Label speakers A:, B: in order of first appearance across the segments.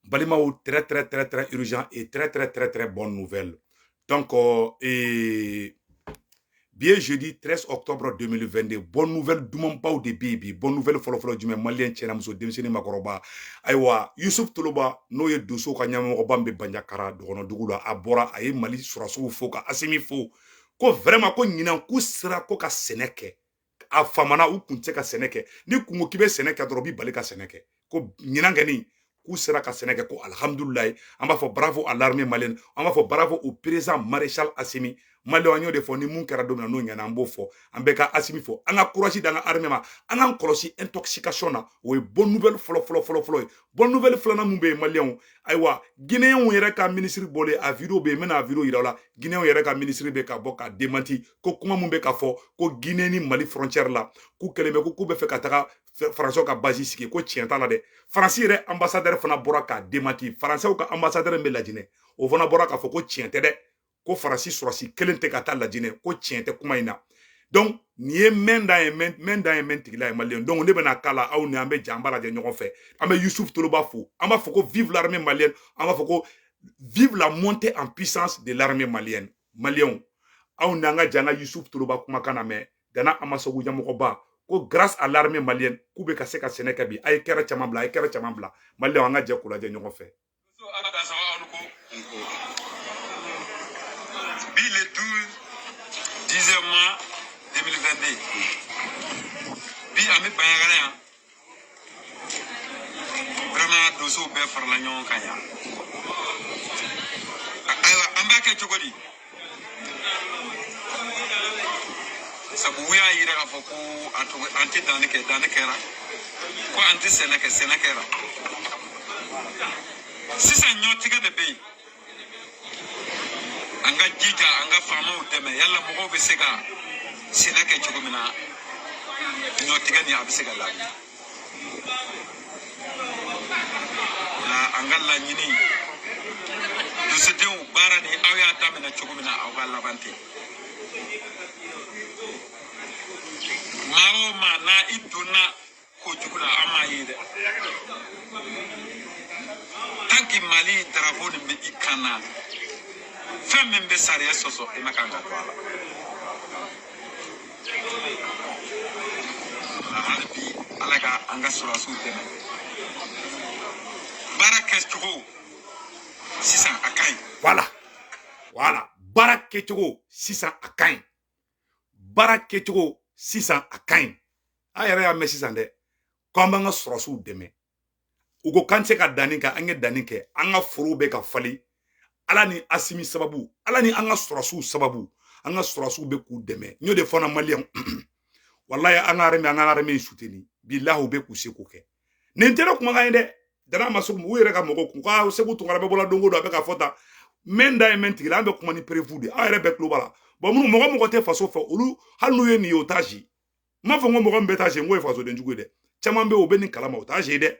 A: Balimao, très très très très urgent et très très très très bonne nouvelle. Donc, bien jeudi 13 octobre 2022, bonne nouvelle Dumambao de Bibi, bonne nouvelle folofolo du malien Tchenamuso, Demsini Makoroba, Aywa, Yusuf Toloba, Noye Dosso, Kanyamorobambe Banyakara, Dono Dugula, Abora, Aye Mali, Suraso, Foka, Asimi Fo, ko vraiment ko ɲinan ku sera ko ka sɛnɛ kɛ a famana u kun tɛ ka sɛnɛ kɛ ni kungo k'i bɛ sɛnɛ kɛ dɔrɔn b'i bali ka sɛnɛ kɛ ko ɲinan kɛni k'u sera ka sɛnɛ kɛ ko alhamdulilayi an b'a fɔ bravo à l'armée malienne an b'a fɔ bravo au président maréchal Assimi Malien an y'o de fɔ ni mun kɛra don min na n'o ɲɛna an b'o fɔ an bɛ ka Assimi fɔ an ka courage d'an ka armée ma an k'an kɔlɔsi intoxication na o ye bonne nouvelle fɔlɔ fɔlɔ fɔlɔ fɔlɔ ye bonne nouvelle filanan mun bɛ yen Maliens ayiwa Guinéens yɛrɛ ka ministre bɔlen a vidéo bɛ yen n bɛna a vidéo yira aw la Guinéens yɛrɛ ka ministre bɛ ka bɔ ka démenti ko kuma mun bɛ ka fɔ ko Guinée ni Mali frontière la k'u kɛlen bɛ k'u bɛ fɛ ka taga Français ka base sigi ko tiɲɛ t'a la dɛ France yɛrɛ ambassadeur fana bɔra k'a démenti Français ka ambassadeur bɛ Lajinɛ o fana bɔra k'a fɔ ko tiɲɛ tɛ dɛ ko Faransi sɔrɔsi kelen tɛ ka taa Lajinɛ ko tiɲɛ tɛ kuma in na donc nin ye main dan ye main tigila ye Malien donc ne bɛna k'a la aw ni an bɛ jɛ an b'a lajɛ ɲɔgɔn fɛ an bɛ Yusuf Toloba fo an b'a fɔ ko vive l'armée malienne an b'a fɔ ko vive la montée en puissance de l'armée malienne Maliens aw n'an ka jɛ an ka Yusuf Toloba kumakan na mɛn Dana Amasogo ɲɛmɔgɔba ko grâce à l'armée malienne k'u bɛ ka se ka sɛnɛ kɛ bi a ye kɛra caman bila a ye kɛra caman bila Maliens an ka jɛ k'u lajɛ ɲɔgɔn fɛ.
B: Bi le 12 10e mois 2022 bi ami bayagala ya vraiment doso be farla ñon kan ya aywa amba ke cogodi sabu wiya yira ka foko anti danekera ko anti senekera sisan ñotiga de be anga jija anga famo deme yalla mo be sega seneke cogomina ñotiga ni abisega la anga la ñini du sedeu barani awya damina cogomina awga labante maro mana iduna ko jugula amayide tanki mali drapeau ni be ikana femme be sariya soso e makanga kwala halbi alaga anga surasu deme barakestugo sisan akai
A: voilà barakestugo sisan akai barakestugo sisan akai a yɛrɛ y'a mɛn sisan dɛ ko an b'an ka sɔrɔsiw dɛmɛ u ko k'an tɛ se ka danni kɛ an ye danni kɛ an ka forow bɛ ka falen ala ni Assimi sababu ala ni an ka sɔrɔsiw sababu an ka sɔrɔsiw bɛ k'u dɛmɛ n y'o de fɔ na Maliens wallahi an ka armée soutenu billahi u bɛ k'u se k'o kɛ nin tɛ kumakan ye dɛ Dana Amasogo u yɛrɛ ka mɔgɔw kun ka Segu Tunkara bɛ bɔla don o don a bɛ ka fɔ tan main dan ye main tigila an bɛ kuma ni prévu de aw yɛrɛ bɛɛ tulo b'a la bon minnu mɔgɔ tɛ faso fɛ olu hali n'u ye nin ye o t'a zi m'a fɔ ko mɔgɔ min bɛ taa zi n ko ye fasoden jugu ye dɛ caman bɛ yen u bɛ nin kalama u t'a zi dɛ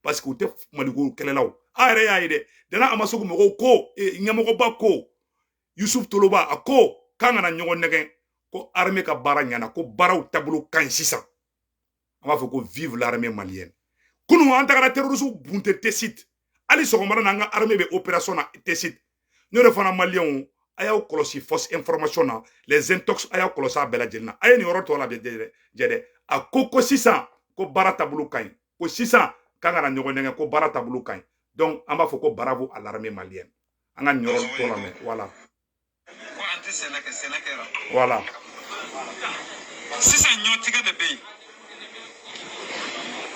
A: parce que u tɛ Maliko kɛlɛlaw a yɛrɛ y'a ye dɛ Dana Amasogo mɔgɔw ko ɲɛmɔgɔba ko Yusuf Toloba a ko k'an kana ɲɔgɔn nɛgɛn ko armée ka baara ɲɛna ko baaraw taabolo ka ɲi sisan an b'a fɔ ko vive l'armée malienne kunun an tagara terroriste bunte Tessit ali sɔgɔmada n'an ka armée bɛ opération na Tessit n'o de fana Maliens a y'aw kɔlɔsi fausse information na les intox a y'aw kɔlɔsi a bɛɛ lajɛlen na a ye nin yɔrɔ tɔ la jɛ dɛ a ko sisan ko baara taabolo ka ɲi ko sisan k'an kana ɲɔgɔn nɛgɛn ko baara taabolo ka ɲi donc an b'a fɔ ko bravo à l'armée malienne an ka nin yɔrɔ tɔ la mɛn voilà voilà
B: sisan ñotiga de be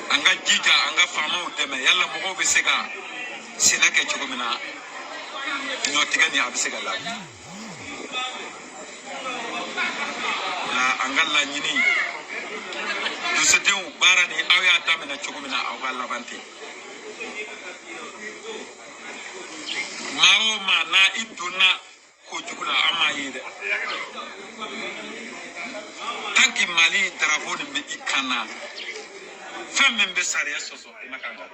B: anga jija anga famo deme yalla mo be sega seneke cogomina ñotiga ni abisega la anga la ñini du sedeu barani awya damina cogomina awga labante maro mana iduna ko jugula amayide tanki mali drapeau ni be ikana femme be sariya soso e makanga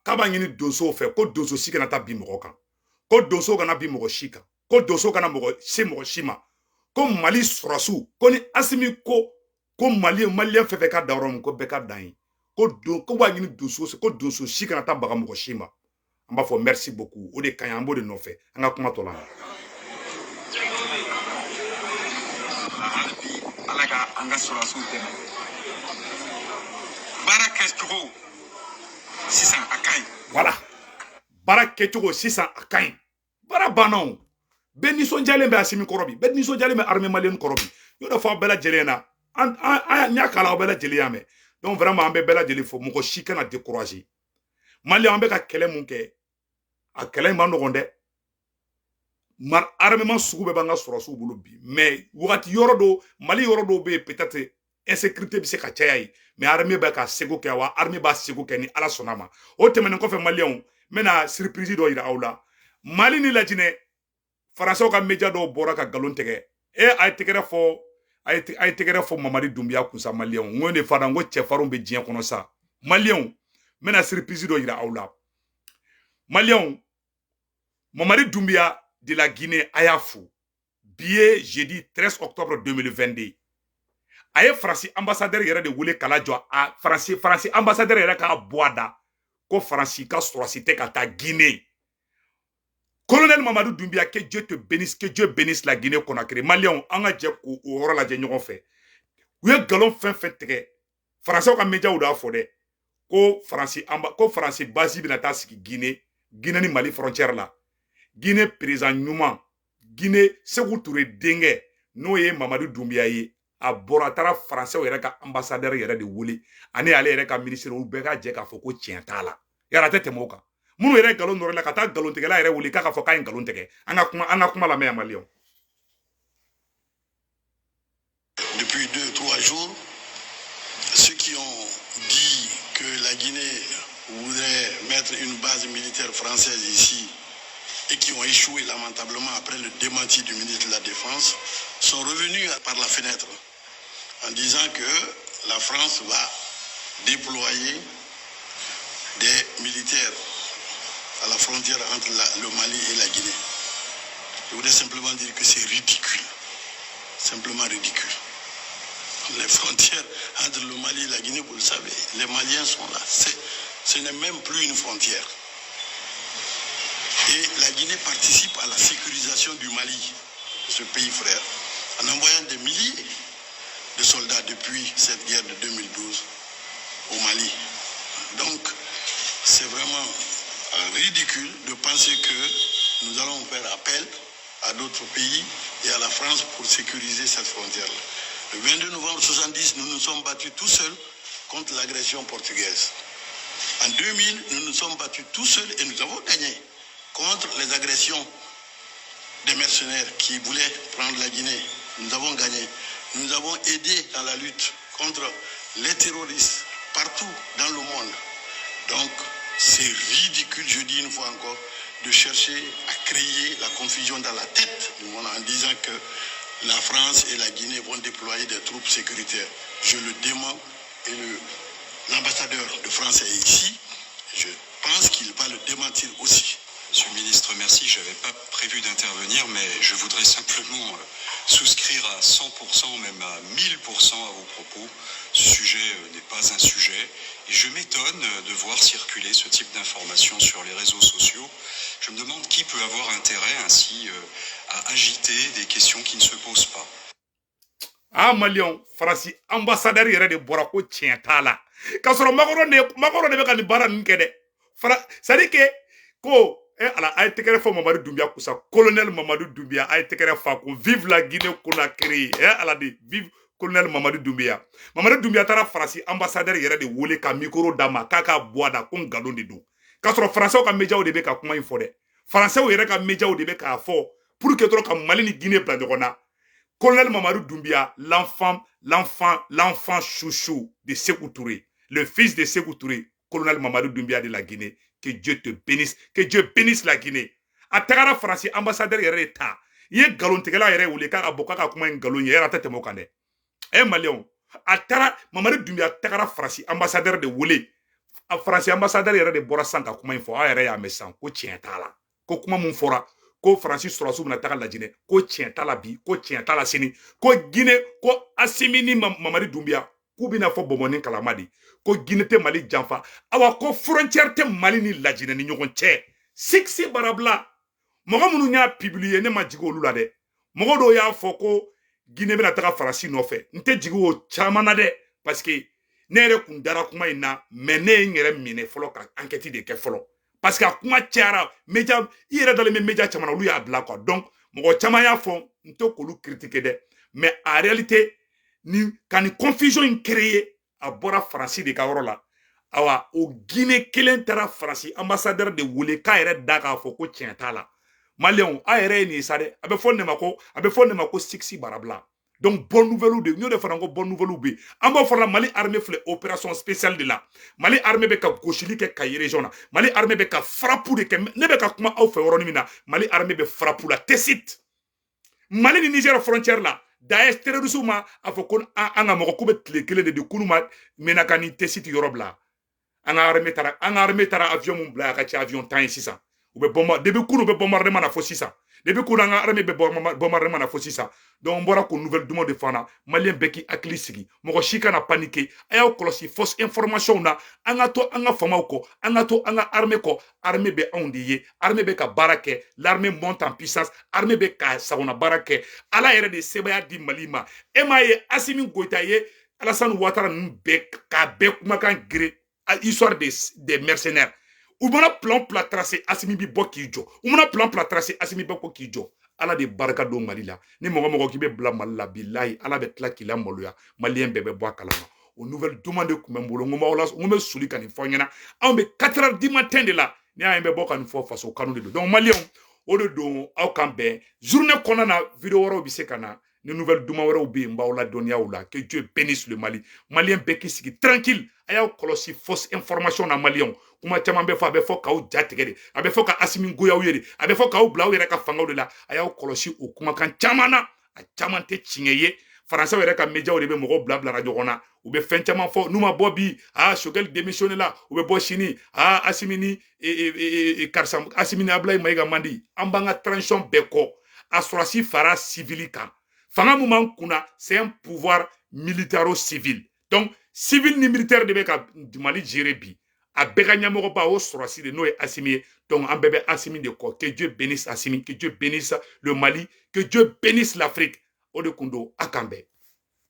A: kaba ɲini donso fɛ ko donso si kana taa bi mɔgɔ kan ko donso kana bi mɔgɔ si kan ko donso kana mɔgɔ si ma ko Mali sɔrɔsiw ko ni Assimi ko Malien fɛn fɛn ka da yɔrɔ min ko bɛɛ ka dan ye ko b'a ɲini donso ko donso si kana taa baga mɔgɔ si ma an b'a fɔ merci beaucoup o de kaɲi an b'o de nɔfɛ an ka kuma tɔ la
B: ala ka an ka sɔrɔsiw dɛmɛ baara kɛcogo sisan a ka ɲi
A: voilà baara kɛcogo sisan a ka ɲi baara banna o bɛɛ nisɔndiyalen bɛ Asimi kɔrɔ bi bɛɛ nisɔndiyalen bɛ armée malienne kɔrɔ bi y'o de fɔ aw bɛɛ lajɛlen na an y'a kala aw bɛɛ lajɛlen y'a mɛn donc vraiment an bɛ bɛɛ lajɛlen fɔ mɔgɔ si kana décourager Malien an bɛ ka kɛlɛ mun kɛ a kɛlɛ in ma nɔgɔn dɛ armement sugu bɛɛ b'an ka sɔrɔsiw bolo bi mais wagati yɔrɔ dɔ Mali yɔrɔ dɔw bɛ yen peut-être insécurité bɛ se ka caya yen mais armée bɛ ka seko kɛ wa armée b'a seko kɛ ni Ala sɔnna ma o tɛmɛnen kɔfɛ Maliens n bɛna surprise dɔ yira aw la Mali ni Lajinɛ Faransɛw ka média dɔw bɔra ka galon tigɛ a ye tɛgɛrɛ fɔ Mamadi Doumbia kun sa Maliens n ko ne fana n ko cɛfarinw bɛ diɲɛ kɔnɔ sa Maliens n bɛna surprise dɔ yira aw la Maliens Mamadi Doumbia de la Guinée a y'a fo bi ye jeudi 13 octobre 2022 a ye Faransi ambassadeur yɛrɛ de wele kala jɔ a Faransi ambassadeur yɛrɛ k'a bɔ a da ko Faransi ka sɔrɔsi tɛ ka taa Guinée colonel Mamadou Doumbia que Dieu te bénisse que Dieu bénisse la Guinée Conakry Maliens an ka jɛ k'o yɔrɔ lajɛ ɲɔgɔn fɛ u ye galon fɛn fɛn tigɛ Faransɛw ka médiaw de y'a fɔ dɛ ko Faransi base bɛna taa sigi Guinée ni Mali frontière la Guinée président ɲuman Guinée Sékou Touré denkɛ n'o ye Mamadou Doumbia ye a bɔra a taara Faransɛw yɛrɛ ka ambassadeur yɛrɛ de wele ani ale yɛrɛ ka ministre u bɛɛ ka jɛ k'a fɔ ko tiɲɛ t'a la yara a tɛ tɛmɛ o kan minnu yɛrɛ galon nɔrɔ la ka taa galontigɛla yɛrɛ wele k'a ka fɔ k'a ye galon tigɛ an ka kuma lamɛn yan Maliens.
C: Depuis 2-3 jours, ceux qui ont dit que la Guinée voudrait mettre une base militaire française ici et qui ont échoué lamentablement après le démenti du ministre de la Défense sont revenus par la fenêtre en disant que la France va déployer des militaires à la frontière entre le Mali et la Guinée. Je voudrais simplement dire que c'est ridicule, simplement ridicule. Les frontières entre le Mali et la Guinée, vous le savez, les Maliens sont là. Ce n'est même plus une frontière. Et la Guinée participe à la sécurisation du Mali, ce pays frère, en envoyant des milliers de soldats depuis cette guerre de 2012 au Mali. Donc, c'est vraiment ridicule de penser que nous allons faire appel à d'autres pays et à la France pour sécuriser cette frontière-là. Le 22 novembre 1970, nous nous sommes battus tout seuls contre l'agression portugaise. En 2000, nous nous sommes battus tout seuls et nous avons gagné contre les agressions des mercenaires qui voulaient prendre la Guinée. Nous avons gagné. Nous avons aidé dans la lutte contre les terroristes partout dans le monde. Donc, c'est ridicule, je dis une fois encore, de chercher à créer la confusion dans la tête du monde en disant que la France et la Guinée vont déployer des troupes sécuritaires. Je le demande et l'ambassadeur de France est ici. Je pense qu'il va le démentir aussi.
D: Monsieur le ministre, merci. Je n'avais pas prévu d'intervenir, mais je voudrais simplement souscrire à 100%, même à 1000% à vos propos. Ce sujet n'est pas un sujet. Et je m'étonne de voir circuler ce type d'informations sur les réseaux sociaux. Je me demande qui peut avoir intérêt ainsi à agiter des questions qui ne se posent pas.
A: Ah, Maliens, Faransi ambassadeur yɛrɛ de bɔra ko tiɲɛ t'a la. K'a sɔrɔ Macron de bɛ ka nin baara ninnu kɛ dɛ. C'est-à-dire que ko ala a ye tɛgɛrɛ fɔ Mamadou Doumbia kusa colonel Mamadou Doumbia a ye tɛgɛrɛ fa ko vive la Guinée Conakry ala de vive colonel Mamadou Doumbia. Mamadou Doumbia taara Faransi ambassadeur yɛrɛ de wele ka micro d'a ma k'a ka bɔ a da ko ngalon de don. K'a sɔrɔ Faransɛw ka médiaw de bɛ ka kuma in fɔ dɛ. Faransɛw yɛrɛ ka médiaw de bɛ k'a fɔ pour que dɔrɔn ka Mali ni Guinée bila ɲɔgɔn na. Colonel Mamadou Doumbia, l'enfant chouchou de Sékou Touré, le fils de Sékou Touré, colonel Mamadou Doumbia de la Guinée, que Dieu te bénisse, que Dieu bénisse la Guinée. A tagara Faransi ambassadeur yɛrɛ ta, ye galon tigɛla yɛrɛ wele k'a ka bɔ k'a ka kuma in galon ye, yɛrɛ a tɛ tɛmɛ o kan dɛ. Maliens, a taara Mamadou Doumbia tagara Faransi ambassadeur de wele, a Faransi ambassadeur yɛrɛ de bɔra san ka kuma in fɔ, a yɛrɛ y'a mɛn san ko tiɲɛ t'a la, ko kuma mun fɔra. Ko Faransi sɔrɔsiw bɛna taga Lajinɛ ko tiɲɛ t'a la bi ko tiɲɛ t'a la sini ko Guinée ko Assimi ni Mamadi Doumbia k'u bɛna fɔ Bɔbɔ kalama de ko Guinée tɛ Mali janfa awa ko frontière tɛ Mali ni Lajinɛ ni ɲɔgɔn cɛ Siksi barabla mogo munu nya publier ne ma jigo olu la de mogo do y'a fɔ ko Guinée bena taga farasi nɔfɛ nte jigo o caman na de parce que ne yɛrɛ kun dara kuma in na mais ne n yɛrɛ minɛ fɔlɔ ka enquête de kɛ fɔlɔ parce que a kuma cayara média i yɛrɛ dalen bɛ média caman na olu y'a bila quoi donc mɔgɔ caman y'a fɔ n tɛ k'olu critiquer dɛ mais en réalité ni ka ni confusion in créer a bɔra farasi de ka yɔrɔ la awa o Guinée kelen taara farasi ambassadeur de wele k'a yɛrɛ da k'a fɔ ko tiɲɛ t'a la Malien a yɛrɛ ye nin sa dɛ a bɛ fɔ ne ma ko Siksi Barabla donc bonne nouvelle de n'o de fana ko bonne nouvelle be an b'a fɔ la Mali armée filɛ opération spéciale de la Mali armée bɛ ka gosili kɛ Kayi région na Mali armée bɛ ka frappe de kɛ ne bɛ ka kuma aw fɛ yɔrɔnin min na Mali armée bɛ frappe la Tessit Mali ni Niger frontière la Daesh terroriste ma a fɔ ko an ka mɔgɔ ko bɛ tile kelen de kunu ma menaka ni Tessit yɔrɔ bila an ka armée taara avion mun bila a ka ca avion 10 ye sisan u bɛ bomba depuis kunu bɛ bombardement na fo sisan depuis kunu an ka armée bɛ bombardement na fo sisan donc on bɔra ko nouvelle duman de fana malien bɛɛ k'i hakili sigi mɔgɔ si kana paniquer a y'aw kɔlɔsi fausse information na an ka to an ka famaw kɔ an ka to an ka armée kɔ armée bɛ anw de ye armée bɛ ka baara kɛ l'armée monte en puissance armée bɛ ka sagona baara kɛ ala yɛrɛ de sebaya di Mali ma e m'a ye Assimi Goïta ye Alassane Ouattara ninnu bɛɛ k'a bɛɛ kumakan gere histoire des mercenaires u mana plan tracé Assimi bi bɔ k'i jɔ u mana plan tracé Assimi bɛ ko k'i jɔ ala de barika don Mali la ni mɔgɔ k'i bɛ bila Mali la bilahi ala bɛ tila k'i la maloya malien bɛɛ bɛ bɔ a kalama o nouvelle demande de kun bɛ n bolo n ko bɛ soli ka nin fɔ ɲɛna anw bɛ 4 heures du matin de la ni y'an bɛ bɔ ka nin fɔ faso kanu de don donc malien o de don aw kan bɛn journée kɔnɔna na vidéo wɛrɛw bɛ se ka na ni nouvelle duman wɛrɛw bɛ yen n b'aw la dɔnniyaw la que Dieu bénisse le Mali malien bɛɛ k'i sigi tranquille a y'aw kɔlɔsi fausse information na malien kuma caman bɛ fɔ a bɛ fɔ k'aw jatigɛ de a bɛ fɔ ka Assimi goya aw ye de a bɛ fɔ k'aw bila aw yɛrɛ ka fangaw de la a y'aw kɔlɔsi o kumakan caman na a caman tɛ tiɲɛ ye Français yɛrɛ ka médiaw de bɛ mɔgɔw bila ɲɔgɔn na u bɛ fɛn caman fɔ n'u ma bɔ bi Choguel démissionné la u bɛ bɔ sini Assimi ni karisa Assimi ni Ablaye Mayiga mandi an b'an ka transition bɛɛ kɔ a sɔrɔsi fara civil kan fanga mun b'an kunna c'est un pouvoir militaro-civil donc civil ni militaire de bɛ ka Mali gérer bi a bɛɛ ka ɲɛmɔgɔba o sɔrɔsi de n'o ye Assimi ye donc an bɛɛ bɛ Assimi de kɔ que Dieu bénisse Assimi que Dieu bénisse le Mali que Dieu bénisse l'Afrique o de kun don a kan bɛn